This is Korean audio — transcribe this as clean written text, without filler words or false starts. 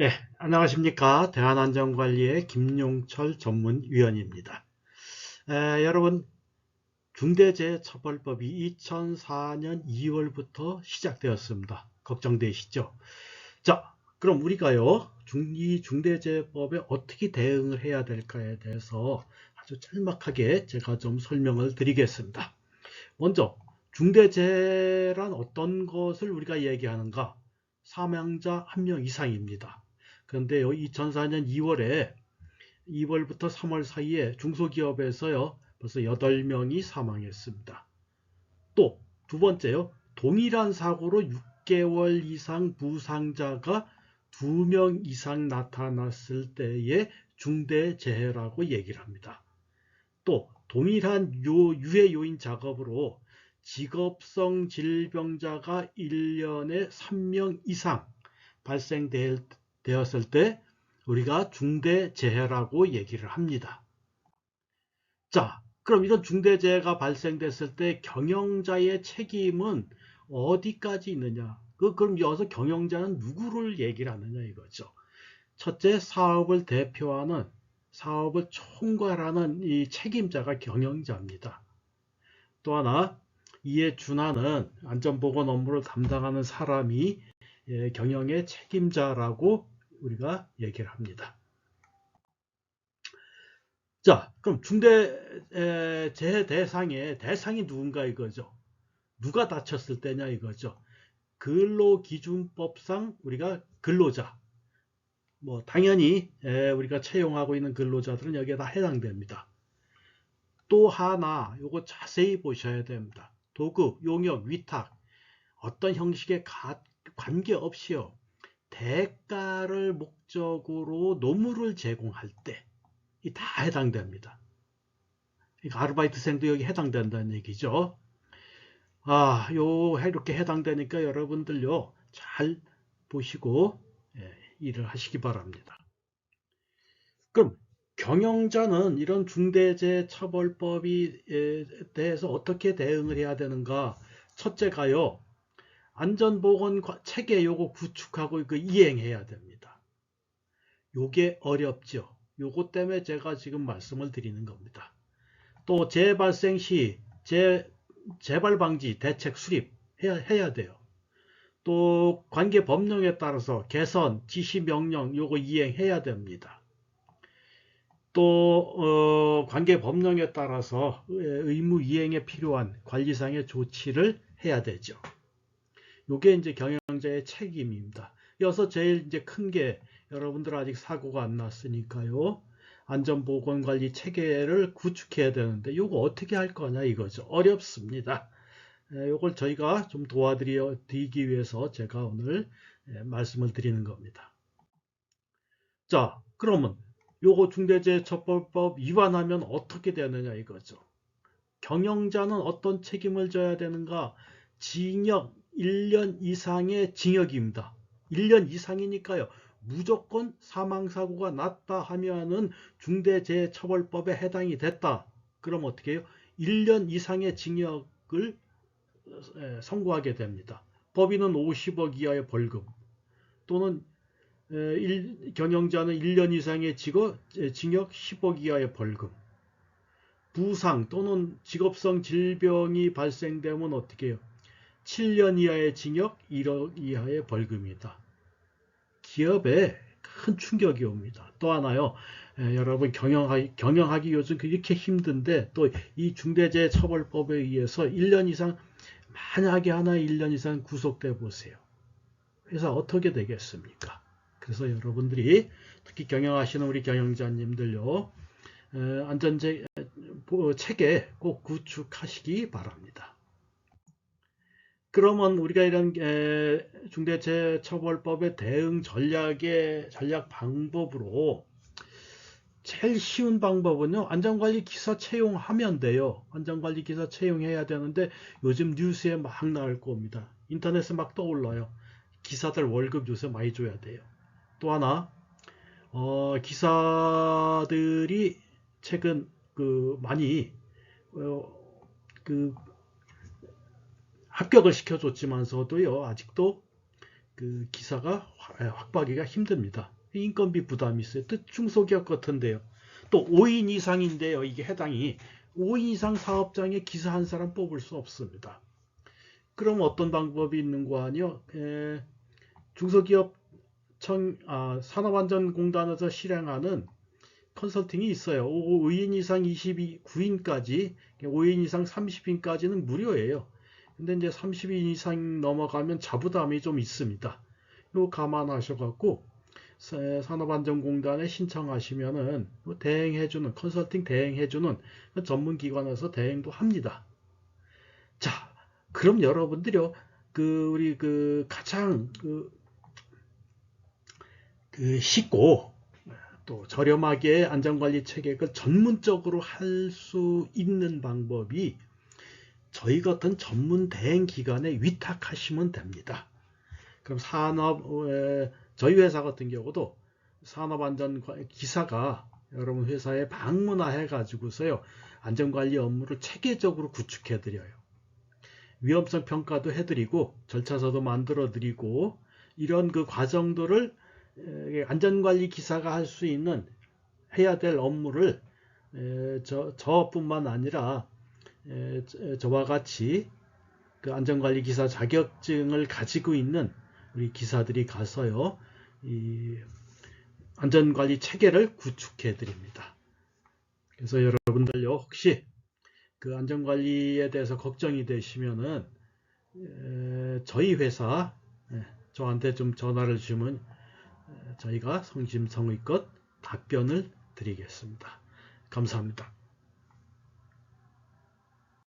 예, 안녕하십니까. 대한안전관리의 김용철 전문위원입니다. 여러분, 중대재해처벌법이 2004년 2월부터 시작되었습니다. 걱정되시죠? 자, 그럼 우리가요, 이 중대재해법에 어떻게 대응을 해야 될까에 대해서 아주 짤막하게 제가 좀 설명을 드리겠습니다. 먼저, 중대재해란 어떤 것을 우리가 얘기하는가? 사망자 1명 이상입니다. 그런데요, 2004년 2월부터 3월 사이에 중소기업에서요, 벌써 8명이 사망했습니다. 또, 두 번째요, 동일한 사고로 6개월 이상 부상자가 2명 이상 나타났을 때의 중대재해라고 얘기를 합니다. 또 동일한 유해 요인 작업으로 직업성 질병자가 1년에 3명 이상 발생되었을 때 우리가 중대재해라고 얘기를 합니다. 자, 그럼 이런 중대재해가 발생됐을 때 경영자의 책임은 어디까지 있느냐? 그럼 여기서 경영자는 누구를 얘기를 하느냐 이거죠. 첫째, 사업을 대표하는, 사업을 총괄하는 이 책임자가 경영자입니다. 또 하나, 이에 준하는 안전보건 업무를 담당하는 사람이 경영의 책임자라고 우리가 얘기를 합니다. 자, 그럼 중대재해 대상이 누군가 이거죠. 누가 다쳤을 때냐 이거죠. 근로기준법상 우리가 근로자, 뭐 당연히 우리가 채용하고 있는 근로자들은 여기에 다 해당됩니다. 또 하나 요거 자세히 보셔야 됩니다. 도급, 용역, 위탁 어떤 형식의 관계없이요. 대가를 목적으로 노무를 제공할 때 이 다 해당됩니다. 그러니까 아르바이트생도 여기 해당된다는 얘기죠. 이렇게 해당되니까 여러분들요 잘 보시고 일을 하시기 바랍니다. 그럼 경영자는 이런 중대재해처벌법에 대해서 어떻게 대응을 해야 되는가? 첫째가요, 안전보건 체계 요거 구축하고 그 이행해야 됩니다. 요게 어렵죠. 요거 때문에 제가 지금 말씀을 드리는 겁니다. 또 재발생 시 재발 방지 대책 수립 해야 돼요. 또 관계 법령에 따라서 개선, 지시 명령 요거 이행해야 됩니다. 또 관계 법령에 따라서 의무 이행에 필요한 관리상의 조치를 해야 되죠. 이게 이제 경영자의 책임입니다. 이어서 제일 이제 큰 게 여러분들 아직 사고가 안 났으니까요. 안전보건관리 체계를 구축해야 되는데 이거 어떻게 할 거냐 이거죠. 어렵습니다. 이걸 저희가 좀 도와드리기 위해서 제가 오늘 말씀을 드리는 겁니다. 자, 그러면 요거 중대재해처벌법 위반하면 어떻게 되느냐 이거죠. 경영자는 어떤 책임을 져야 되는가? 징역 1년 이상의 징역입니다. 1년 이상이니까요. 무조건 사망사고가 났다 하면은 중대재해처벌법에 해당이 됐다. 그럼 어떻게 해요? 1년 이상의 징역을 선고하게 됩니다. 법인은 50억 이하의 벌금 또는 경영자는 1년 이상의 징역 10억 이하의 벌금. 부상 또는 직업성 질병이 발생되면 어떻게 해요? 7년 이하의 징역, 1억 이하의 벌금이다. 기업에 큰 충격이 옵니다. 또 하나요. 여러분 경영하기 요즘 그렇게 힘든데 또 이 중대재해처벌법에 의해서 1년 이상 만약에 하나 1년 이상 구속돼 보세요. 회사 어떻게 되겠습니까? 그래서 여러분들이 특히 경영하시는 우리 경영자님들요. 안전제 체계 꼭 구축하시기 바랍니다. 그러면 우리가 이런 중대재해처벌법의 대응 전략 방법으로 제일 쉬운 방법은요. 안전관리 기사 채용하면 돼요. 안전관리 기사 채용해야 되는데 요즘 뉴스에 막 나올 겁니다. 인터넷에 막 떠올라요. 기사들 월급 요새 많이 줘야 돼요. 또 하나 기사들이 최근 많이 어, 그 합격을 시켜줬지만서도요 아직도 그 기사가 확보하기가 힘듭니다. 인건비 부담이 있어요. 또 중소기업 같은데요. 또 5인 이상인데요. 이게 해당이 5인 이상 사업장에 기사 한 사람 뽑을 수 없습니다. 그럼 어떤 방법이 있는가 하뇨? 중소기업 산업안전공단에서 실행하는 컨설팅이 있어요. 5인 이상 29인까지, 5인 이상 30인까지는 무료예요. 근데 이제 30인 이상 넘어가면 자부담이 좀 있습니다. 이거 감안하셔갖고 산업안전공단에 신청하시면은 대행해주는, 컨설팅 대행해주는 전문기관에서 대행도 합니다. 자, 그럼 여러분들이요, 우리 가장 쉽고 또 저렴하게 안전관리 체계를 전문적으로 할 수 있는 방법이 저희 같은 전문 대행 기관에 위탁하시면 됩니다. 그럼 저희 회사 같은 경우도 산업안전 기사가 여러분 회사에 방문해 가지고서요, 안전관리 업무를 체계적으로 구축해 드려요. 위험성 평가도 해드리고 절차서도 만들어 드리고, 이런 그 과정들을 안전관리 기사가 할 수 있는, 해야 될 업무를 저뿐만 아니라 저와 같이 그 안전관리 기사 자격증을 가지고 있는 우리 기사들이 가서요, 이 안전관리 체계를 구축해 드립니다. 그래서 여러분들요, 혹시 그 안전관리에 대해서 걱정이 되시면은 저희 회사 저한테 좀 전화를 주시면 저희가 성심성의껏 답변을 드리겠습니다. 감사합니다.